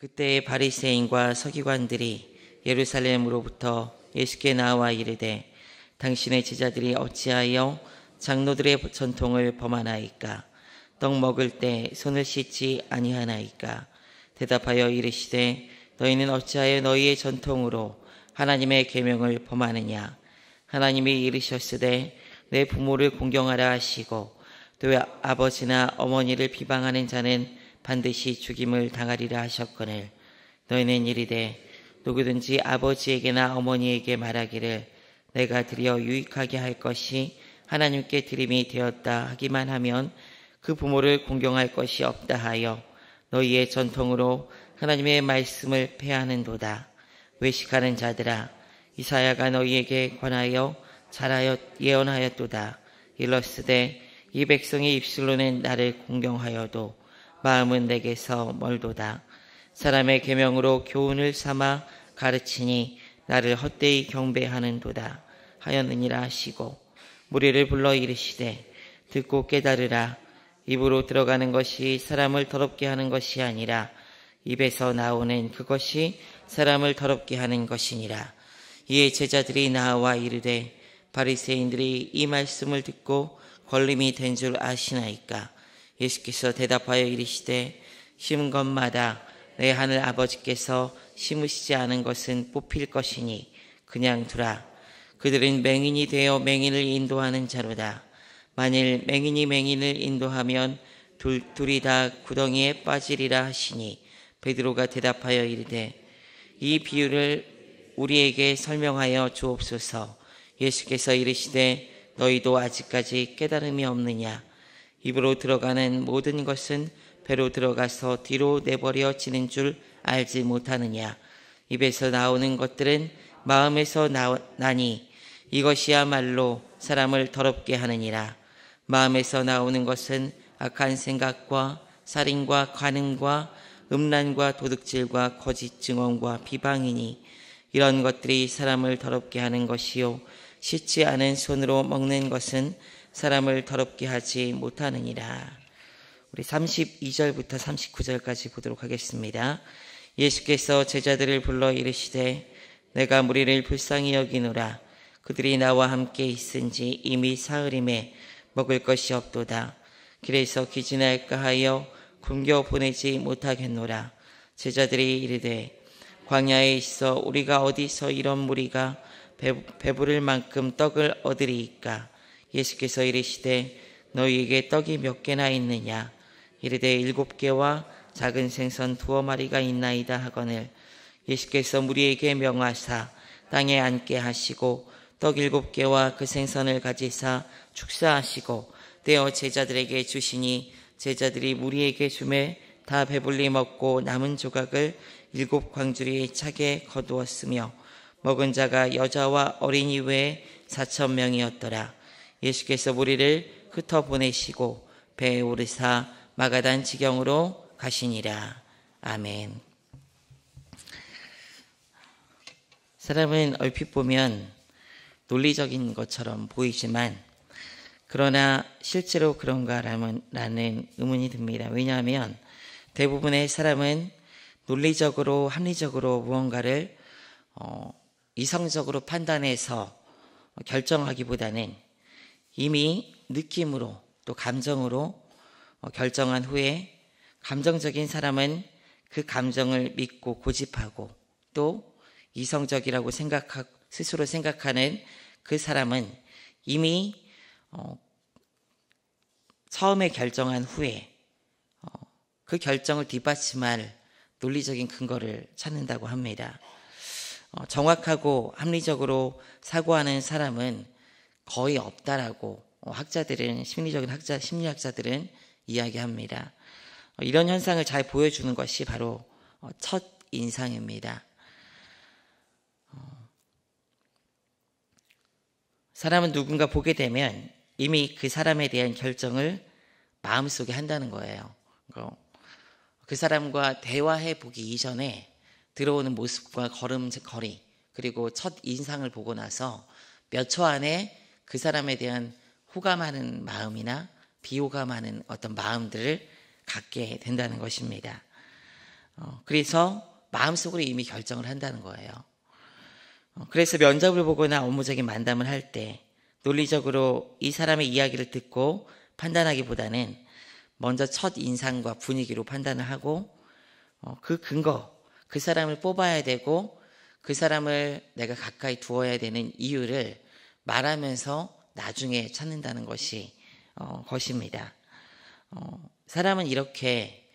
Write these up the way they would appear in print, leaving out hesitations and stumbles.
그때의 바리새인과 서기관들이 예루살렘으로부터 예수께 나와 이르되 당신의 제자들이 어찌하여 장로들의 전통을 범하나이까? 떡 먹을 때 손을 씻지 아니하나이까? 대답하여 이르시되 너희는 어찌하여 너희의 전통으로 하나님의 계명을 범하느냐? 하나님이 이르셨으되 내 부모를 공경하라 하시고 또 아버지나 어머니를 비방하는 자는 반드시 죽임을 당하리라 하셨거늘 너희는 이르되 누구든지 아버지에게나 어머니에게 말하기를 내가 드려 유익하게 할 것이 하나님께 드림이 되었다 하기만 하면 그 부모를 공경할 것이 없다 하여 너희의 전통으로 하나님의 말씀을 폐하는도다. 외식하는 자들아, 이사야가 너희에게 관하여 잘하여 예언하였도다. 일러스되 이 백성의 입술로는 나를 공경하여도 마음은 내게서 멀도다. 사람의 계명으로 교훈을 삼아 가르치니 나를 헛되이 경배하는도다 하였느니라 하시고 무리를 불러 이르시되 듣고 깨달으라. 입으로 들어가는 것이 사람을 더럽게 하는 것이 아니라 입에서 나오는 그것이 사람을 더럽게 하는 것이니라. 이에 제자들이 나와 이르되 바리새인들이 이 말씀을 듣고 걸림이 된 줄 아시나이까? 예수께서 대답하여 이르시되 심은 것마다 내 하늘 아버지께서 심으시지 않은 것은 뽑힐 것이니 그냥 두라. 그들은 맹인이 되어 맹인을 인도하는 자로다. 만일 맹인이 맹인을 인도하면 둘이 다 구덩이에 빠지리라 하시니 베드로가 대답하여 이르되 이 비유를 우리에게 설명하여 주옵소서. 예수께서 이르시되 너희도 아직까지 깨달음이 없느냐? 입으로 들어가는 모든 것은 배로 들어가서 뒤로 내버려지는 줄 알지 못하느냐? 입에서 나오는 것들은 마음에서 나니 이것이야말로 사람을 더럽게 하느니라. 마음에서 나오는 것은 악한 생각과 살인과 간음과 음란과 도둑질과 거짓 증언과 비방이니 이런 것들이 사람을 더럽게 하는 것이요 씻지 않은 손으로 먹는 것은 사람을 더럽게 하지 못하느니라. 우리 32절부터 39절까지 보도록 하겠습니다. 예수께서 제자들을 불러 이르시되 내가 무리를 불쌍히 여기노라. 그들이 나와 함께 있은지 이미 사흘임에 먹을 것이 없도다. 길에서 기진할까 하여 굶겨 보내지 못하겠노라. 제자들이 이르되 광야에 있어 우리가 어디서 이런 무리가 배부를 만큼 떡을 얻으리이까? 예수께서 이르시되 너희에게 떡이 몇 개나 있느냐? 이르되 7개와 작은 생선 2마리가 있나이다 하거늘 예수께서 무리에게 명하사 땅에 앉게 하시고 떡 7개와 그 생선을 가지사 축사하시고 떼어 제자들에게 주시니 제자들이 무리에게 주매 다 배불리 먹고 남은 조각을 7광주리에 차게 거두었으며 먹은 자가 여자와 어린이 외에 4,000명이었더라. 예수께서 무리를 흩어 보내시고 배에 오르사 마가단 지경으로 가시니라. 아멘. 사람은 얼핏 보면 논리적인 것처럼 보이지만 그러나 실제로 그런가라는 의문이 듭니다. 왜냐하면 대부분의 사람은 논리적으로 합리적으로 무언가를 이성적으로 판단해서 결정하기보다는 이미 느낌으로 또 감정으로 결정한 후에 감정적인 사람은 그 감정을 믿고 고집하고 또 이성적이라고 스스로 생각하는 그 사람은 이미 처음에 결정한 후에 그 결정을 뒷받침할 논리적인 근거를 찾는다고 합니다. 정확하고 합리적으로 사고하는 사람은 거의 없다라고 심리학자들은 이야기합니다. 이런 현상을 잘 보여주는 것이 바로 첫 인상입니다. 사람은 누군가 보게 되면 이미 그 사람에 대한 결정을 마음속에 한다는 거예요. 그 사람과 대화해 보기 이전에 들어오는 모습과 걸음걸이 그리고 첫 인상을 보고 나서 몇 초 안에 그 사람에 대한 호감하는 마음이나 비호감하는 어떤 마음들을 갖게 된다는 것입니다. 그래서 마음속으로 이미 결정을 한다는 거예요. 그래서 면접을 보거나 업무적인 만남을 할 때 논리적으로 이 사람의 이야기를 듣고 판단하기보다는 먼저 첫 인상과 분위기로 판단을 하고 그 근거, 그 사람을 뽑아야 되고 그 사람을 내가 가까이 두어야 되는 이유를 말하면서 나중에 찾는다는 것입니다. 사람은 이렇게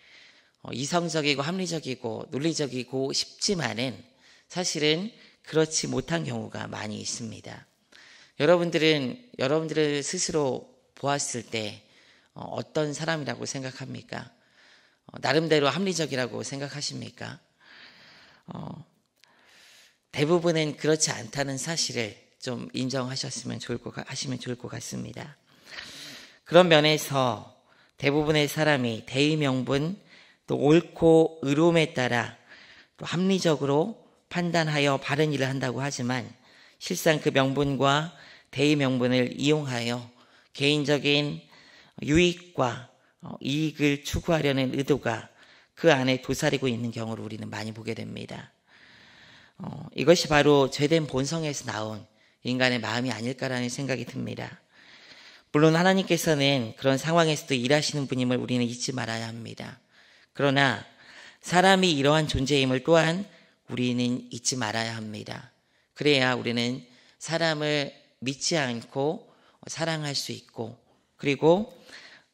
이성적이고 합리적이고 논리적이고 싶지만은 사실은 그렇지 못한 경우가 많이 있습니다. 여러분들을 스스로 보았을 때 어떤 사람이라고 생각합니까? 나름대로 합리적이라고 생각하십니까? 대부분은 그렇지 않다는 사실을 좀 인정하셨으면 좋을 것 같습니다. 그런 면에서 대부분의 사람이 대의명분 또 옳고 의로움에 따라 또 합리적으로 판단하여 바른 일을 한다고 하지만 실상 그 명분과 대의명분을 이용하여 개인적인 유익과 이익을 추구하려는 의도가 그 안에 도사리고 있는 경우를 우리는 많이 보게 됩니다. 이것이 바로 죄된 본성에서 나온 인간의 마음이 아닐까라는 생각이 듭니다. 물론 하나님께서는 그런 상황에서도 일하시는 분임을 우리는 잊지 말아야 합니다. 그러나 사람이 이러한 존재임을 또한 우리는 잊지 말아야 합니다. 그래야 우리는 사람을 믿지 않고 사랑할 수 있고 그리고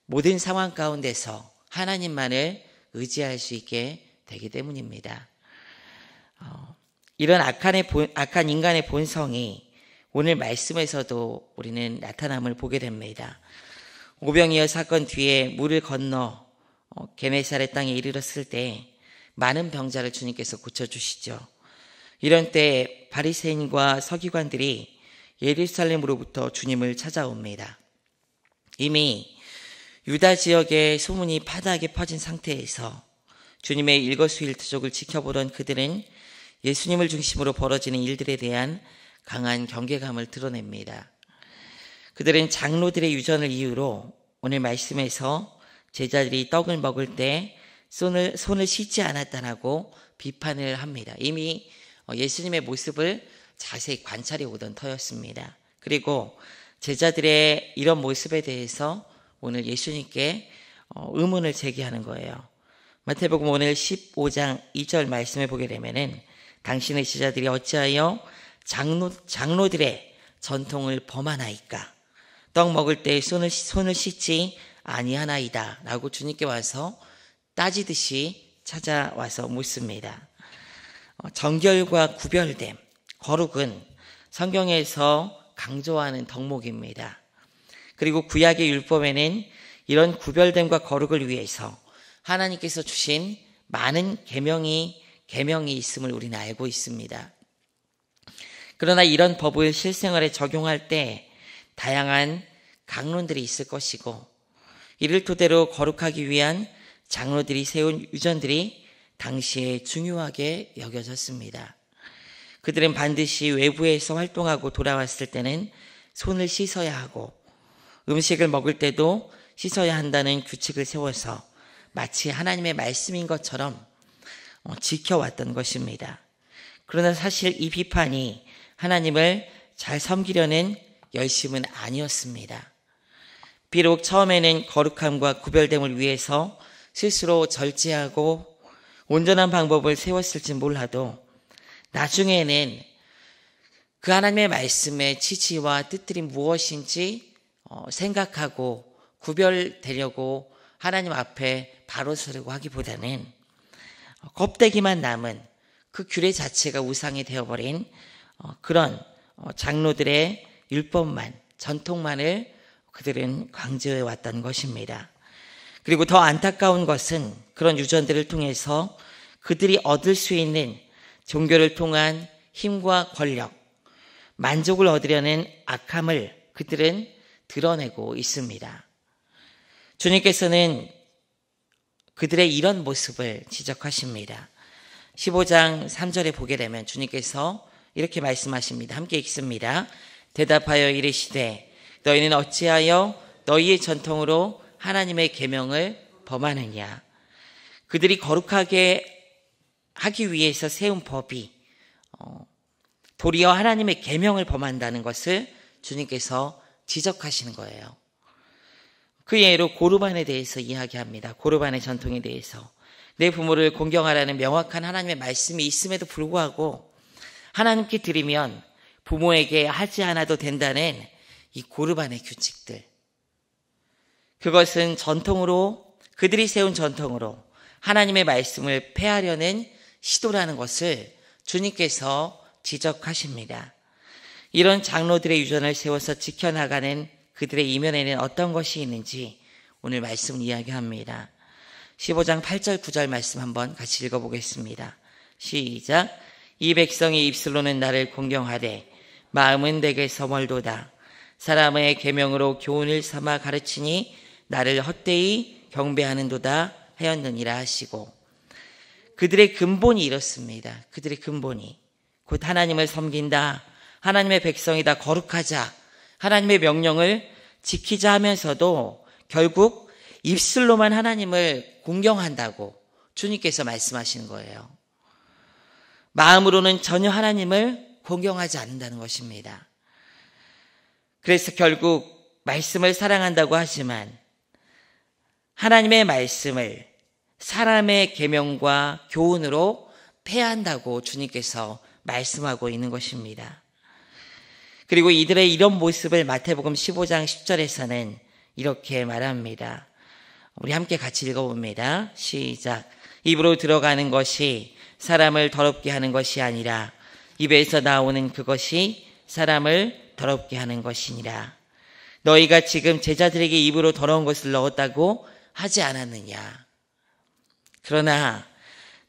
모든 상황 가운데서 하나님만을 의지할 수 있게 되기 때문입니다. 이런 악한 인간의 본성이 오늘 말씀에서도 우리는 나타남을 보게 됩니다. 오병이어 사건 뒤에 물을 건너 게네사렛 땅에 이르렀을 때 많은 병자를 주님께서 고쳐주시죠. 이런 때 바리새인과 서기관들이 예루살렘으로부터 주님을 찾아옵니다. 이미 유다 지역에 소문이 파다하게 퍼진 상태에서 주님의 일거수일투족을 지켜보던 그들은 예수님을 중심으로 벌어지는 일들에 대한 강한 경계감을 드러냅니다. 그들은 장로들의 유전을 이유로 오늘 말씀에서 제자들이 떡을 먹을 때 손을 씻지 않았다라고 비판을 합니다. 이미 예수님의 모습을 자세히 관찰해 오던 터였습니다. 그리고 제자들의 이런 모습에 대해서 오늘 예수님께 의문을 제기하는 거예요. 마태복음 오늘 15장 2절 말씀을 보게 되면은 당신의 제자들이 어찌하여 장로들의 전통을 범하나이까? 떡 먹을 때 손을 씻지 아니하나이다 라고 주님께 와서 따지듯이 찾아와서 묻습니다. 정결과 구별됨, 거룩은 성경에서 강조하는 덕목입니다. 그리고 구약의 율법에는 이런 구별됨과 거룩을 위해서 하나님께서 주신 많은 계명이 있음을 우리는 알고 있습니다. 그러나 이런 법을 실생활에 적용할 때 다양한 강론들이 있을 것이고 이를 토대로 거룩하기 위한 장로들이 세운 유전들이 당시에 중요하게 여겨졌습니다. 그들은 반드시 외부에서 활동하고 돌아왔을 때는 손을 씻어야 하고 음식을 먹을 때도 씻어야 한다는 규칙을 세워서 마치 하나님의 말씀인 것처럼 지켜왔던 것입니다. 그러나 사실 이 비판이 하나님을 잘 섬기려는 열심은 아니었습니다. 비록 처음에는 거룩함과 구별됨을 위해서 스스로 절제하고 온전한 방법을 세웠을지 몰라도 나중에는 그 하나님의 말씀의 지시와 뜻들이 무엇인지 생각하고 구별되려고 하나님 앞에 바로 서려고 하기보다는 껍데기만 남은 그 규례 자체가 우상이 되어버린 그런 장로들의 율법만, 전통만을 그들은 강조해 왔던 것입니다. 그리고 더 안타까운 것은 그런 유전들을 통해서 그들이 얻을 수 있는 종교를 통한 힘과 권력, 만족을 얻으려는 악함을 그들은 드러내고 있습니다. 주님께서는 그들의 이런 모습을 지적하십니다. 15장 3절에 보게 되면 주님께서 이렇게 말씀하십니다. 함께 읽습니다. 대답하여 이르시되 너희는 어찌하여 너희의 전통으로 하나님의 계명을 범하느냐. 그들이 거룩하게 하기 위해서 세운 법이 도리어 하나님의 계명을 범한다는 것을 주님께서 지적하시는 거예요. 그 예로 고르반에 대해서 이야기합니다. 고르반의 전통에 대해서. 내 부모를 공경하라는 명확한 하나님의 말씀이 있음에도 불구하고 하나님께 드리면 부모에게 하지 않아도 된다는 이 고르반의 규칙들. 그것은 전통으로, 그들이 세운 전통으로 하나님의 말씀을 폐하려는 시도라는 것을 주님께서 지적하십니다. 이런 장로들의 유전을 세워서 지켜나가는 그들의 이면에는 어떤 것이 있는지 오늘 말씀을 이야기합니다. 15장 8절 9절 말씀 한번 같이 읽어보겠습니다. 시작. 이 백성이 입술로는 나를 공경하되 마음은 내게서 멀도다. 사람의 계명으로 교훈을 삼아 가르치니 나를 헛되이 경배하는도다 하였느니라 하시고, 그들의 근본이 이렇습니다. 그들의 근본이 곧 하나님을 섬긴다, 하나님의 백성이다, 거룩하자, 하나님의 명령을 지키자 하면서도 결국 입술로만 하나님을 공경한다고 주님께서 말씀하시는 거예요. 마음으로는 전혀 하나님을 공경하지 않는다는 것입니다. 그래서 결국 말씀을 사랑한다고 하지만 하나님의 말씀을 사람의 계명과 교훈으로 폐한다고 주님께서 말씀하고 있는 것입니다. 그리고 이들의 이런 모습을 마태복음 15장 10절에서는 이렇게 말합니다. 우리 함께 같이 읽어봅니다. 시작. 입으로 들어가는 것이 사람을 더럽게 하는 것이 아니라 입에서 나오는 그것이 사람을 더럽게 하는 것이니라. 너희가 지금 제자들에게 입으로 더러운 것을 넣었다고 하지 않았느냐. 그러나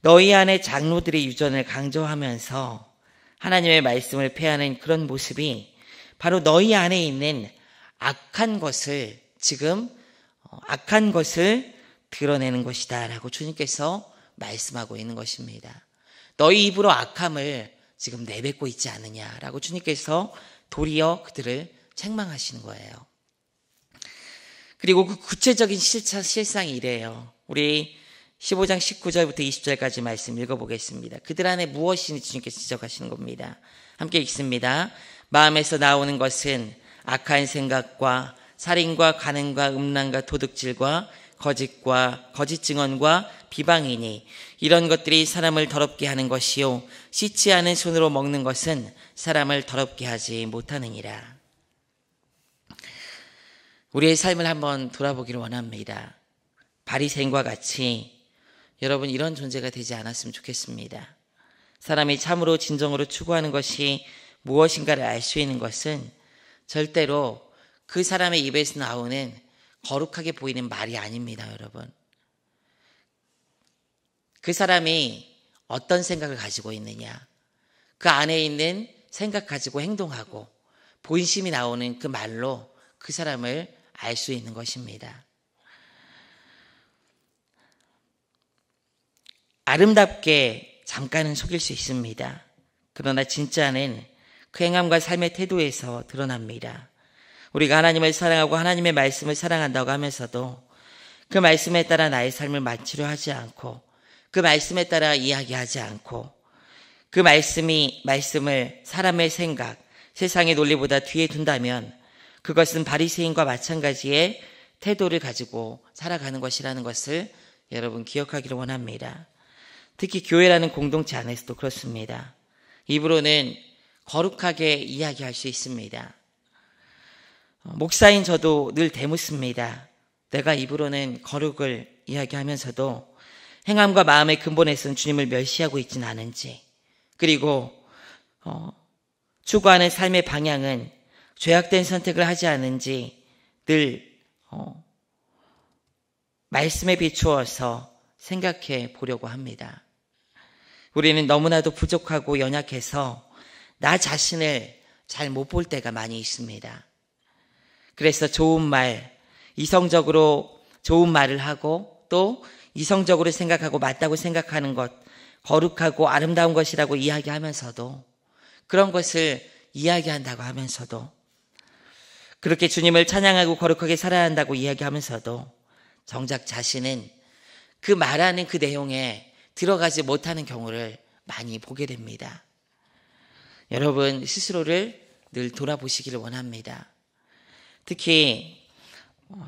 너희 안에 장로들의 유전을 강조하면서 하나님의 말씀을 폐하는 그런 모습이 바로 너희 안에 있는 악한 것을 드러내는 것이다 라고 주님께서 말씀하고 있는 것입니다. 너희 입으로 악함을 지금 내뱉고 있지 않느냐라고 주님께서 도리어 그들을 책망하시는 거예요. 그리고 그 구체적인 실상이 이래요. 우리 15장 19절부터 20절까지 말씀 읽어보겠습니다. 그들 안에 무엇이 주님께서 지적하시는 겁니다. 함께 읽습니다. 마음에서 나오는 것은 악한 생각과 살인과 간음과 음란과 도둑질과 거짓과 거짓 증언과 비방이니 이런 것들이 사람을 더럽게 하는 것이요 씻지 않은 손으로 먹는 것은 사람을 더럽게 하지 못하느니라. 우리의 삶을 한번 돌아보기를 원합니다. 바리새인과 같이 여러분 이런 존재가 되지 않았으면 좋겠습니다. 사람이 참으로 진정으로 추구하는 것이 무엇인가를 알 수 있는 것은 절대로 그 사람의 입에서 나오는 거룩하게 보이는 말이 아닙니다, 여러분. 그 사람이 어떤 생각을 가지고 있느냐, 그 안에 있는 생각 가지고 행동하고 본심이 나오는 그 말로 그 사람을 알 수 있는 것입니다. 아름답게 잠깐은 속일 수 있습니다. 그러나 진짜는 그 행함과 삶의 태도에서 드러납니다. 우리가 하나님을 사랑하고 하나님의 말씀을 사랑한다고 하면서도 그 말씀에 따라 나의 삶을 마치려 하지 않고 그 말씀에 따라 이야기하지 않고 그 말씀을 사람의 생각, 세상의 논리보다 뒤에 둔다면 그것은 바리새인과 마찬가지의 태도를 가지고 살아가는 것이라는 것을 여러분 기억하기를 원합니다. 특히 교회라는 공동체 안에서도 그렇습니다. 입으로는 거룩하게 이야기할 수 있습니다. 목사인 저도 늘 되묻습니다. 내가 입으로는 거룩을 이야기하면서도 행함과 마음의 근본에서는 주님을 멸시하고 있지는 않은지, 그리고 추구하는 삶의 방향은 죄악된 선택을 하지 않은지 늘 말씀에 비추어서 생각해 보려고 합니다. 우리는 너무나도 부족하고 연약해서 나 자신을 잘 못 볼 때가 많이 있습니다. 그래서 좋은 말, 이성적으로 좋은 말을 하고 또 이성적으로 생각하고 맞다고 생각하는 것, 거룩하고 아름다운 것이라고 이야기하면서도, 그런 것을 이야기한다고 하면서도, 그렇게 주님을 찬양하고 거룩하게 살아야 한다고 이야기하면서도 정작 자신은 그 말하는 그 내용에 들어가지 못하는 경우를 많이 보게 됩니다. 여러분 스스로를 늘 돌아보시기를 원합니다. 특히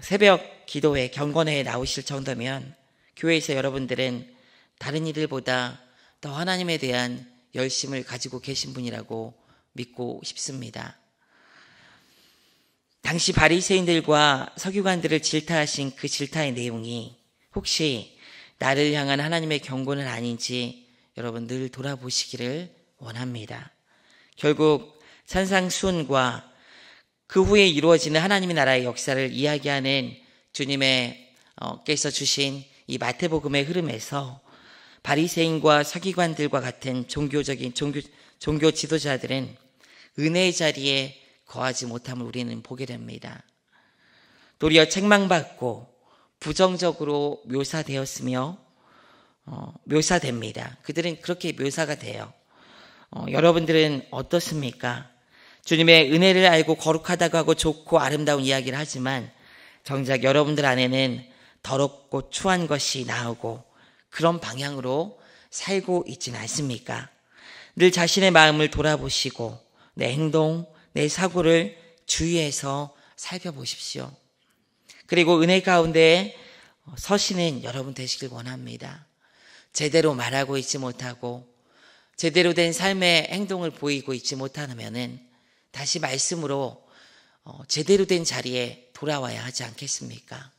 새벽 기도회, 경건회에 나오실 정도면 교회에서 여러분들은 다른 이들보다 더 하나님에 대한 열심을 가지고 계신 분이라고 믿고 싶습니다. 당시 바리새인들과 서기관들을 질타하신 그 질타의 내용이 혹시 나를 향한 하나님의 경고는 아닌지 여러분 늘 돌아보시기를 원합니다. 결국 산상수훈과 그 후에 이루어지는 하나님의 나라의 역사를 이야기하는 주님께서 주신 이 마태복음의 흐름에서 바리새인과 서기관들과 같은 종교 지도자들은 은혜의 자리에 거하지 못함을 우리는 보게 됩니다. 도리어 책망받고 부정적으로 묘사됩니다. 그들은 그렇게 묘사가 돼요. 여러분들은 어떻습니까? 주님의 은혜를 알고 거룩하다고 하고 좋고 아름다운 이야기를 하지만 정작 여러분들 안에는 더럽고 추한 것이 나오고 그런 방향으로 살고 있지는 않습니까? 늘 자신의 마음을 돌아보시고 내 행동, 내 사고를 주의해서 살펴보십시오. 그리고 은혜 가운데 서시는 여러분 되시길 원합니다. 제대로 말하고 있지 못하고 제대로 된 삶의 행동을 보이고 있지 못하면은 다시 말씀으로 제대로 된 자리에 돌아와야 하지 않겠습니까?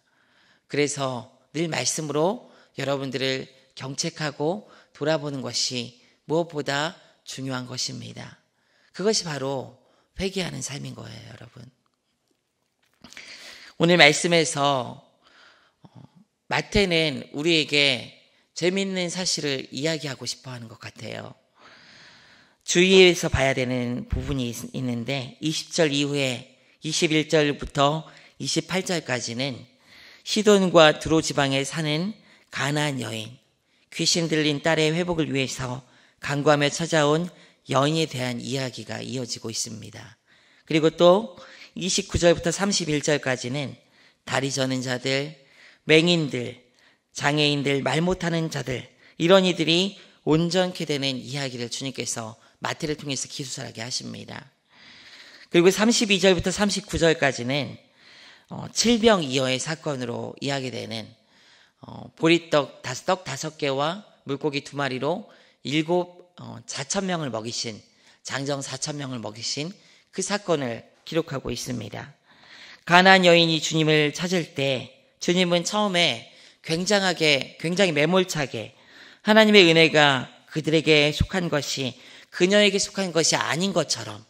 그래서 늘 말씀으로 여러분들을 경책하고 돌아보는 것이 무엇보다 중요한 것입니다. 그것이 바로 회개하는 삶인 거예요, 여러분. 오늘 말씀에서 마태는 우리에게 재미있는 사실을 이야기하고 싶어 하는 것 같아요. 주의해서 봐야 되는 부분이 있는데 20절 이후에 21절부터 28절까지는 시돈과 두로 지방에 사는 가나안 여인, 귀신 들린 딸의 회복을 위해서 간구하며 찾아온 여인에 대한 이야기가 이어지고 있습니다. 그리고 또 29절부터 31절까지는 다리 저는 자들, 맹인들, 장애인들, 말 못하는 자들, 이런 이들이 온전케 되는 이야기를 주님께서 마태를 통해서 기술하게 하십니다. 그리고 32절부터 39절까지는 칠병이어의 사건으로 이야기되는 보리떡 5개와 물고기 2마리로 4,000명을 먹이신, 장정 4,000명을 먹이신 그 사건을 기록하고 있습니다. 가나안 여인이 주님을 찾을 때 주님은 처음에 굉장히 매몰차게 하나님의 은혜가 그들에게 속한 것이 그녀에게 속한 것이 아닌 것처럼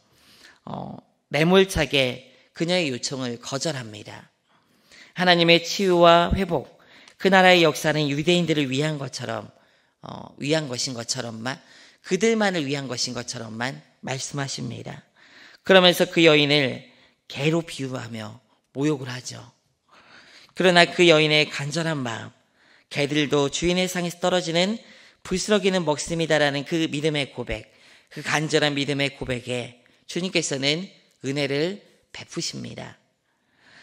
매몰차게 그녀의 요청을 거절합니다. 하나님의 치유와 회복, 그 나라의 역사는 유대인들을 위한 것처럼 위한 것인 것처럼만, 그들만을 위한 것인 것처럼만 말씀하십니다. 그러면서 그 여인을 개로 비유하며 모욕을 하죠. 그러나 그 여인의 간절한 마음, 개들도 주인의 상에서 떨어지는 불스러기는 먹습니다라는 그 믿음의 고백, 그 간절한 믿음의 고백에 주님께서는 은혜를 베푸십니다.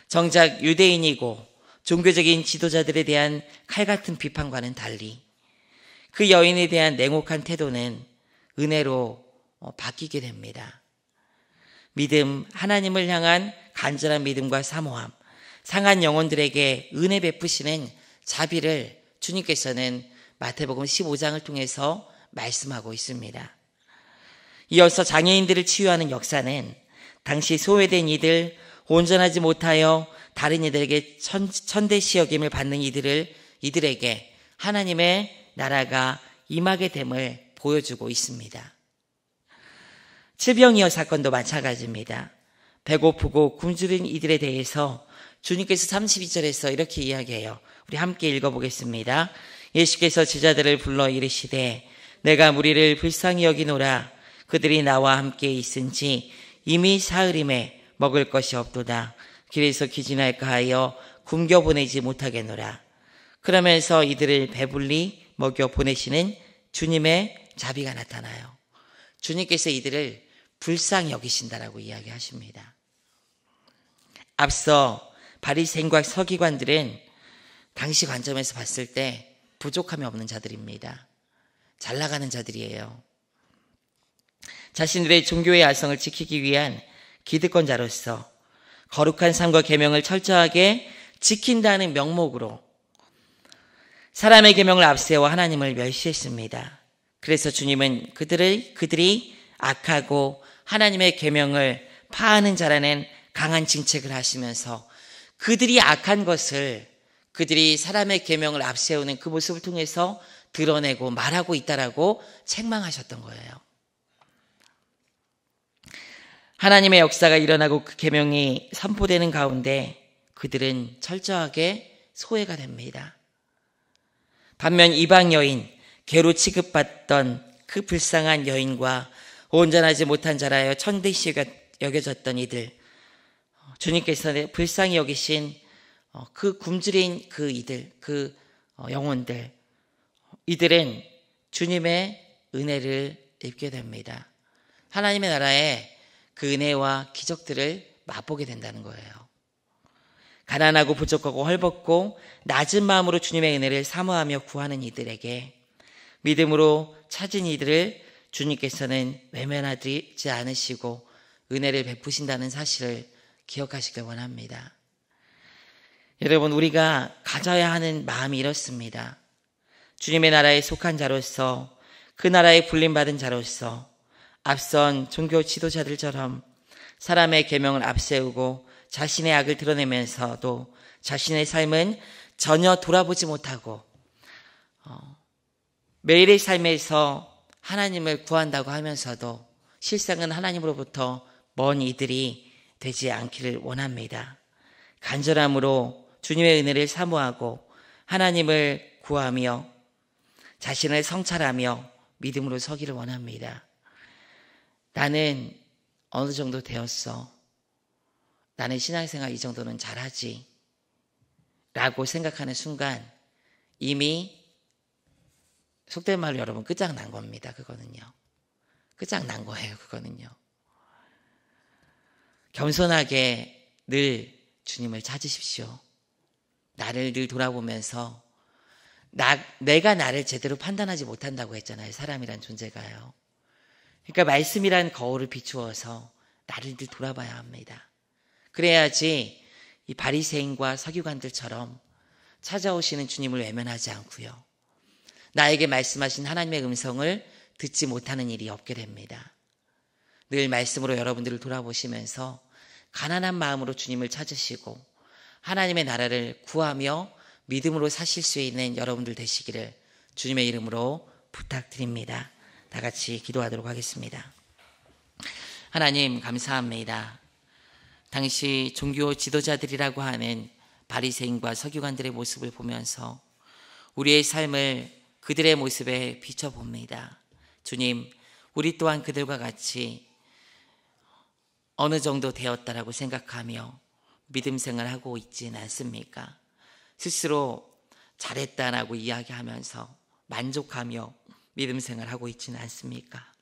정작 유대인이고 종교적인 지도자들에 대한 칼같은 비판과는 달리 그 여인에 대한 냉혹한 태도는 은혜로 바뀌게 됩니다. 믿음, 하나님을 향한 간절한 믿음과 사모함, 상한 영혼들에게 은혜 베푸시는 자비를 주님께서는 마태복음 15장을 통해서 말씀하고 있습니다. 이어서 장애인들을 치유하는 역사는 당시 소외된 이들, 온전하지 못하여 다른 이들에게 천대시 여김을 받는 이들에게 하나님의 나라가 임하게 됨을 보여주고 있습니다. 칠병이어 사건도 마찬가지입니다. 배고프고 굶주린 이들에 대해서 주님께서 32절에서 이렇게 이야기해요. 우리 함께 읽어보겠습니다. 예수께서 제자들을 불러 이르시되 내가 무리를 불쌍히 여기노라. 그들이 나와 함께 있은지 이미 사흘임에 먹을 것이 없도다. 길에서 기진할까 하여 굶겨 보내지 못하겠노라. 그러면서 이들을 배불리 먹여 보내시는 주님의 자비가 나타나요. 주님께서 이들을 불쌍히 여기신다라고 이야기하십니다. 앞서 바리새인과 서기관들은 당시 관점에서 봤을 때 부족함이 없는 자들입니다. 잘 나가는 자들이에요. 자신들의 종교의 야성을 지키기 위한 기득권자로서 거룩한 삶과 계명을 철저하게 지킨다는 명목으로 사람의 계명을 앞세워 하나님을 멸시했습니다. 그래서 주님은 그들이 악하고 하나님의 계명을 파하는 자라는 강한 징책을 하시면서 그들이 악한 것을 그들이 사람의 계명을 앞세우는 그 모습을 통해서 드러내고 말하고 있다라고 책망하셨던 거예요. 하나님의 역사가 일어나고 그 계명이 선포되는 가운데 그들은 철저하게 소외가 됩니다. 반면 이방 여인, 개로 취급받던 그 불쌍한 여인과 온전하지 못한 자라여 천대시가 여겨졌던 이들, 주님께서 불쌍히 여기신 그 굶주린 그 이들, 그 영혼들, 이들은 주님의 은혜를 입게 됩니다. 하나님의 나라에 그 은혜와 기적들을 맛보게 된다는 거예요. 가난하고 부족하고 헐벗고 낮은 마음으로 주님의 은혜를 사모하며 구하는 이들에게 믿음으로 찾은 이들을 주님께서는 외면하지 않으시고 은혜를 베푸신다는 사실을 기억하시길 원합니다. 여러분, 우리가 가져야 하는 마음이 이렇습니다. 주님의 나라에 속한 자로서, 그 나라에 불림받은 자로서 앞선 종교 지도자들처럼 사람의 계명을 앞세우고 자신의 악을 드러내면서도 자신의 삶은 전혀 돌아보지 못하고 매일의 삶에서 하나님을 구한다고 하면서도 실상은 하나님으로부터 먼 이들이 되지 않기를 원합니다. 간절함으로 주님의 은혜를 사모하고 하나님을 구하며 자신을 성찰하며 믿음으로 서기를 원합니다. 나는 어느 정도 되었어. 나는 신앙생활 이 정도는 잘하지. 라고 생각하는 순간 이미 속된 말로 여러분 끝장난 겁니다. 그거는요. 끝장난 거예요. 그거는요. 겸손하게 늘 주님을 찾으십시오. 나를 늘 돌아보면서 내가 나를 제대로 판단하지 못한다고 했잖아요. 사람이란 존재가요. 그러니까 말씀이란 거울을 비추어서 나를 늘 돌아봐야 합니다. 그래야지 이 바리새인과 서기관들처럼 찾아오시는 주님을 외면하지 않고요. 나에게 말씀하신 하나님의 음성을 듣지 못하는 일이 없게 됩니다. 늘 말씀으로 여러분들을 돌아보시면서 가난한 마음으로 주님을 찾으시고 하나님의 나라를 구하며 믿음으로 사실 수 있는 여러분들 되시기를 주님의 이름으로 부탁드립니다. 다 같이 기도하도록 하겠습니다. 하나님, 감사합니다. 당시 종교 지도자들이라고 하는 바리새인과 서기관들의 모습을 보면서 우리의 삶을 그들의 모습에 비춰봅니다. 주님, 우리 또한 그들과 같이 어느 정도 되었다라고 생각하며 믿음 생활하고 있지는 않습니까? 스스로 잘했다라고 이야기하면서 만족하며 믿음 생활하고 있지는 않습니까?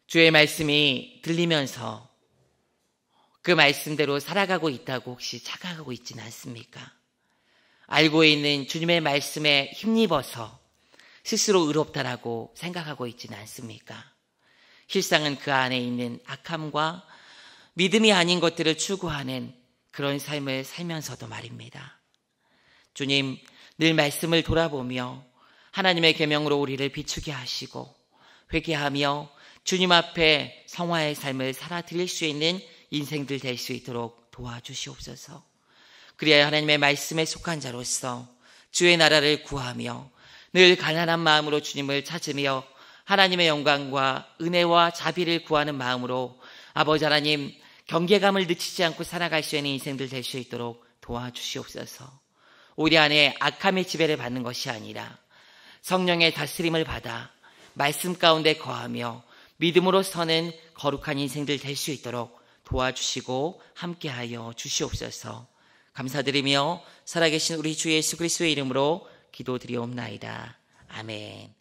주의 말씀이 들리면서 그 말씀대로 살아가고 있다고 혹시 착각하고 있지는 않습니까? 알고 있는 주님의 말씀에 힘입어서 스스로 의롭다라고 생각하고 있지는 않습니까? 실상은 그 안에 있는 악함과 믿음이 아닌 것들을 추구하는 그런 삶을 살면서도 말입니다. 주님, 늘 말씀을 돌아보며 하나님의 계명으로 우리를 비추게 하시고 회개하며 주님 앞에 성화의 삶을 살아드릴 수 있는 인생들 될 수 있도록 도와주시옵소서. 그래야 하나님의 말씀에 속한 자로서 주의 나라를 구하며 늘 가난한 마음으로 주님을 찾으며 하나님의 영광과 은혜와 자비를 구하는 마음으로 아버지 하나님 경계감을 늦추지 않고 살아갈 수 있는 인생들 될 수 있도록 도와주시옵소서. 우리 안에 악함의 지배를 받는 것이 아니라 성령의 다스림을 받아 말씀 가운데 거하며 믿음으로 서는 거룩한 인생들 될 수 있도록 도와주시고 함께하여 주시옵소서. 감사드리며 살아계신 우리 주 예수 그리스도의 이름으로 기도드리옵나이다. 아멘.